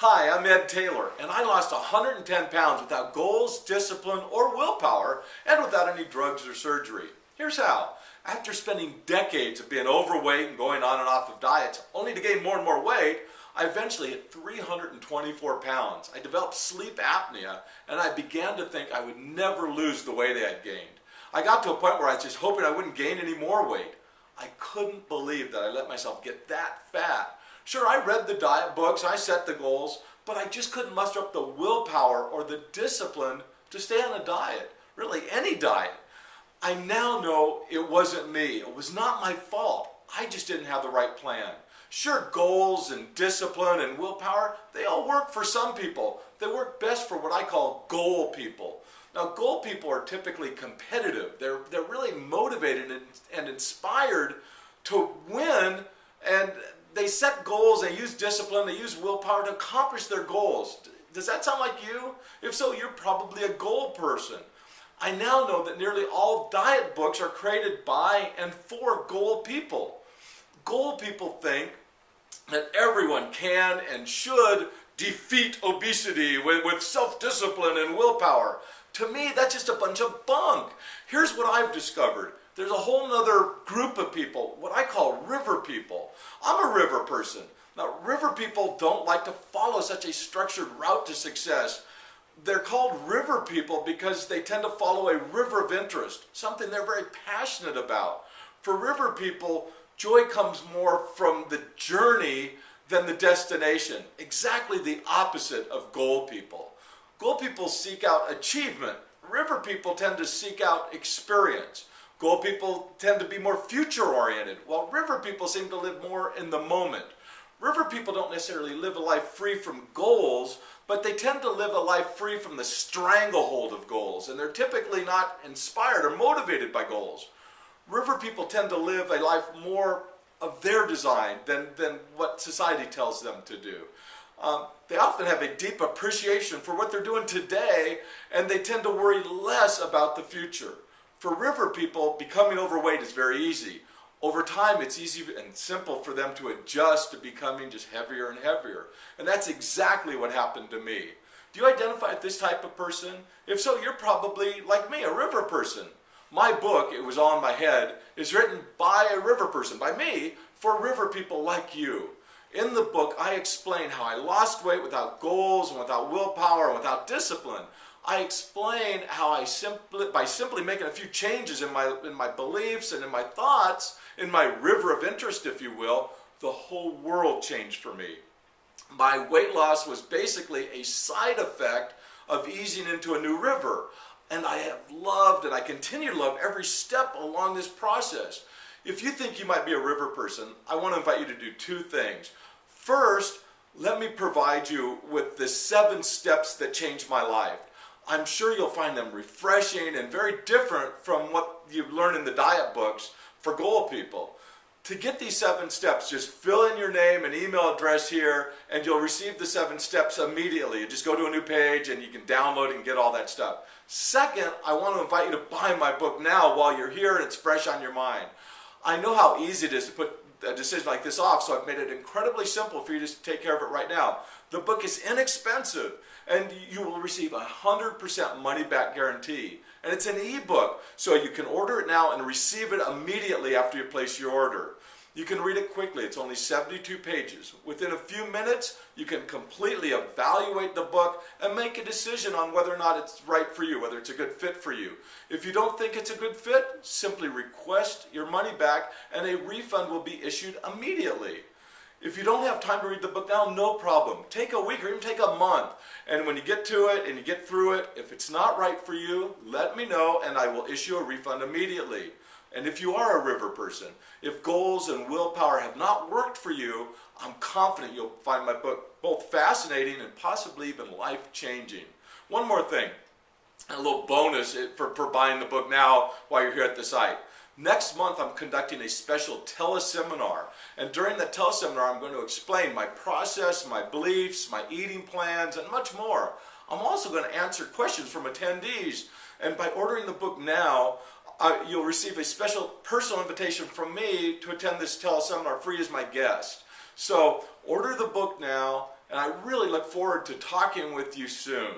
Hi, I'm Ed Taylor, and I lost 110 pounds without goals, discipline, or willpower, and without any drugs or surgery. Here's how. After spending decades of being overweight and going on and off of diets, only to gain more and more weight, I eventually hit 324 pounds. I developed sleep apnea, and I began to think I would never lose the weight I had gained. I got to a point where I was just hoping I wouldn't gain any more weight. I couldn't believe that I let myself get that fat. Sure, I read the diet books, I set the goals, but I just couldn't muster up the willpower or the discipline to stay on a diet, really any diet. I now know it wasn't me. It was not my fault. I just didn't have the right plan. Sure, goals and discipline and willpower, they all work for some people. They work best for what I call goal people. Now, goal people are typically competitive. They're really motivated and inspired to win, and they set goals, they use discipline, they use willpower to accomplish their goals. Does that sound like you? If so, you're probably a goal person. I now know that nearly all diet books are created by and for goal people. Goal people think that everyone can and should defeat obesity with self-discipline and willpower. To me, that's just a bunch of bunk. Here's what I've discovered. There's a whole other group of people, what I call river people. I'm a river person. Now, river people don't like to follow such a structured route to success. They're called river people because they tend to follow a river of interest, something they're very passionate about. For river people, joy comes more from the journey than the destination, exactly the opposite of goal people. Goal people seek out achievement. River people tend to seek out experience. Goal people tend to be more future-oriented, while river people seem to live more in the moment. River people don't necessarily live a life free from goals, but they tend to live a life free from the stranglehold of goals, and they're typically not inspired or motivated by goals. River people tend to live a life more of their design than what society tells them to do. They often have a deep appreciation for what they're doing today, and they tend to worry less about the future. For river people, becoming overweight is very easy. Over time, it's easy and simple for them to adjust to becoming just heavier and heavier. And that's exactly what happened to me. Do you identify with this type of person? If so, you're probably, like me, a river person. My book, It Was All in My Head, is written by a river person, by me, for river people like you. In the book, I explain how I lost weight without goals and without willpower and without discipline. I explain how by simply making a few changes in my beliefs and in my thoughts, in my river of interest, if you will, the whole world changed for me. My weight loss was basically a side effect of easing into a new river. And I have loved and I continue to love every step along this process. If you think you might be a river person, I want to invite you to do two things. First, let me provide you with the 7 steps that changed my life. I'm sure you'll find them refreshing and very different from what you learn in the diet books for goal people. To get these 7 steps, just fill in your name and email address here, and you'll receive the 7 steps immediately. You just go to a new page and you can download it and get all that stuff. Second, I want to invite you to buy my book now while you're here and it's fresh on your mind. I know how easy it is to put a decision like this off, so I've made it incredibly simple for you to take care of it right now. The book is inexpensive, and you will receive a 100% money-back guarantee. And it's an ebook, so you can order it now and receive it immediately after you place your order. You can read it quickly. It's only 72 pages. Within a few minutes, you can completely evaluate the book and make a decision on whether or not it's right for you, whether it's a good fit for you. If you don't think it's a good fit, simply request your money back and a refund will be issued immediately. If you don't have time to read the book now, no problem. Take a week or even take a month. And when you get to it and you get through it, if it's not right for you, let me know and I will issue a refund immediately. And if you are a river person, if goals and willpower have not worked for you, I'm confident you'll find my book both fascinating and possibly even life-changing. One more thing, a little bonus for buying the book now while you're here at the site. Next month, I'm conducting a special teleseminar, and during the teleseminar, I'm going to explain my process, my beliefs, my eating plans, and much more. I'm also going to answer questions from attendees, and by ordering the book now, you'll receive a special personal invitation from me to attend this teleseminar free as my guest. So order the book now, and I really look forward to talking with you soon.